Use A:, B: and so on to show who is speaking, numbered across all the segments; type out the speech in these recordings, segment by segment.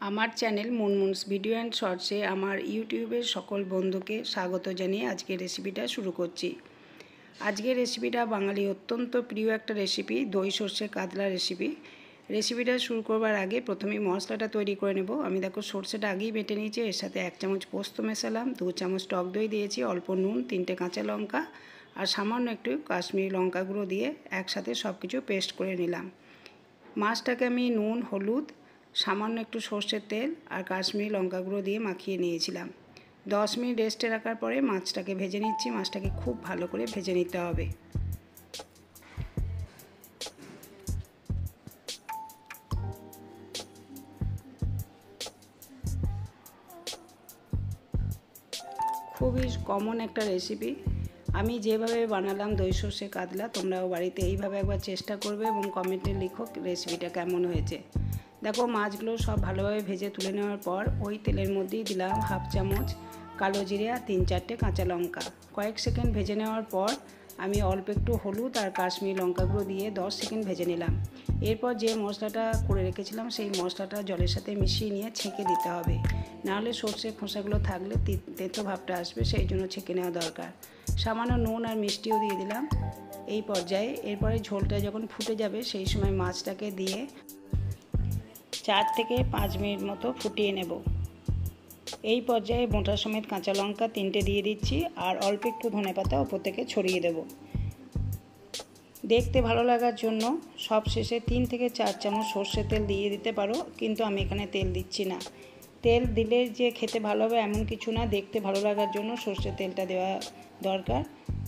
A: আমার channel মুনমুনস video and শর্টসে আমার ইউটিউবের সকল বন্ধুকে স্বাগত জানিয়ে আজকের রেসিপিটা শুরু করছি। আজকের রেসিপিটা বাঙালি অত্যন্ত প্রিয় একটা রেসিপি, দই সর্ষে কাতলা রেসিপিটা শুরু করবার আগে প্রথমেই মশলাটা তৈরি করে নেব। আমি দেখো সর্ষেটা আগেই বেটে নিয়েছি। এর সাথে 1 চামচ পোস্ত মেশালাম, 2 চামচ টক দই দিয়েছি, অল্প নুন, 3টে কাঁচা লঙ্কা আর সামান্য একটু কাশ্মীরি লঙ্কা গুঁড়ো দিয়ে একসাথে সব কিছু পেস্ট করে নিলাম। মাছটাকে আমি নুন, হলুদ, সামান্য একটু সর্ষের তেল আর কাশ্মীরি লঙ্কা গুঁড়ো দিয়ে মাখিয়ে নিয়েছিলাম। 10 মিনিট রেস্টে রাখার পরে মাছটাকে ভেজে নিচ্ছি। মাছটাকে খুব ভালো করে ভেজে নিতে হবে। খুবই কমন একটা রেসিপি। আমি যেভাবে বানালাম দই সর্ষে কাতলা, তোমরাও বাড়িতে এইভাবে একবার চেষ্টা করবে এবং কমেন্টে লিখো রেসিপিটা কেমন হয়েছে। দেখো মাছগুলো সব ভালোভাবে ভেজে তুলে নেওয়ার পর ওই তেলের মধ্যেই দিলাম 1/2 চামচ কালো জিরে আর 3-4টে কাঁচা লঙ্কা। কয়েক সেকেন্ড ভেজে নেওয়ার পর আমি অল্প একটু হলুদ আর কাশ্মীরি লঙ্কা গুঁড়ো দিয়ে 10 সেকেন্ড ভেজে নিলাম। এরপর যে মশলাটা করে রেখেছিলাম সেই মশলাটা জলের সাথে মিশিয়ে নিয়ে ছেঁকে দিতে হবে, নাহলে সর্ষে খোসাগুলো থাকলে তেতো ভাবটা আসবে, সেই জন্য ছেঁকে নেওয়া দরকার। সামান্য নুন আর মিষ্টিও দিয়ে দিলাম এই পর্যায়ে। এরপরে ঝোলটা যখন ফুটে যাবে সেই সময় মাছটাকে দিয়ে 4 থেকে 5 মিনিট মতো ফুটিয়ে নেব। এই পর্যায়ে বোঁটা সমেত কাঁচা লঙ্কা 3টে দিয়ে দিচ্ছি আর অল্প একটু ধনেপাতা ওপর থেকে ছড়িয়ে দেব। দেখতে ভালো লাগার জন্য সব শেষে 3 থেকে 4 চামচ সর্ষের তেল দিয়ে দিতে পারো, কিন্তু আমি এখানে তেল দিচ্ছি না। তেল দিলে যে খেতে ভালো হবে এমন কিছু না, দেখতে ভালো লাগার জন্য সর্ষের তেলটা দেওয়া দরকার,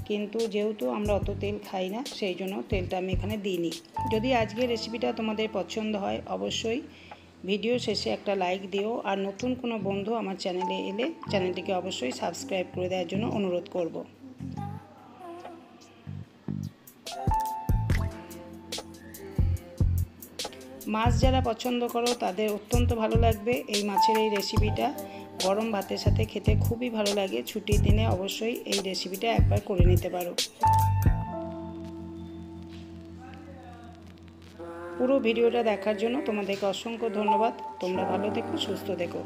A: কিন্তু যেহেতু আমরা অত তেল খাই না সেই জন্য তেলটা আমি এখানে দিইনি। যদি আজকের রেসিপিটা তোমাদের পছন্দ হয় অবশ্যই ভিডিও শেষে একটা লাইক দিও, আর নতুন কোনো বন্ধু আমার চ্যানেলে এলে চ্যানেলটিকে অবশ্যই সাবস্ক্রাইব করে দেওয়ার জন্য অনুরোধ করব। মাছ যারা পছন্দ করো তাদের অত্যন্ত ভালো লাগবে এই মাছের এই রেসিপিটা। গরম ভাতের সাথে খেতে খুবই ভালো লাগে। ছুটির দিনে অবশ্যই এই রেসিপিটা একবার করে নিতে পারো। পুরো ভিডিওটা দেখার জন্য তোমাদেরকে অসংখ্য ধন্যবাদ। তোমরা ভালো থেকো, সুস্থ থেকো।